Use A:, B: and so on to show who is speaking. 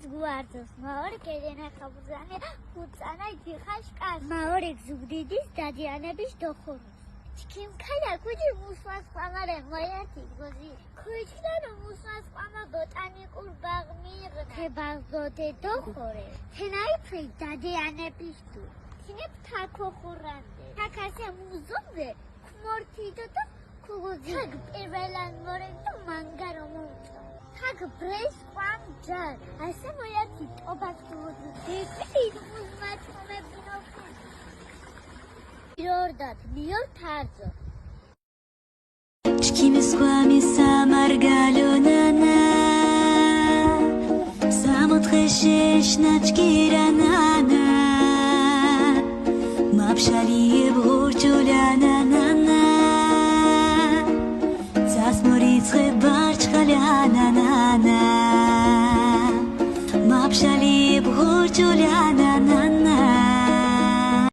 A: ზღვარდოს მაორი კერენა ხაბუზანი უცანა დიხაშკარ მაორი ზუგდიდის დადიანების დოხოროს ჩქიმ ქალა კუჯი მუსვას ყამარე მოიათი გოზი ქუჩიდან მუსვას ყამა ბოტანიკურ ბაღ მიიღე ბაღდოდე დოხორე თენაიფრი დადიანების დუ თინებ თაქო ხურანდე თაქასე მუზუმზე ქმორთიდო და ქუგუძი თაგ პირველან მორედო მანგარო მოუწა თაგ ბრეს ყამ ჯარ ასე მოიათი ტობას ქუგუძი დეკვი მუზმაჩხომებინო Yordat, Yor Tarzo.
B: Çkimiz kwami samargalonana Samot kheshesh nachkiranana Mapshaliyev horchulanana Zasmoritzre barchkhalanana Mapshaliyev horchulanana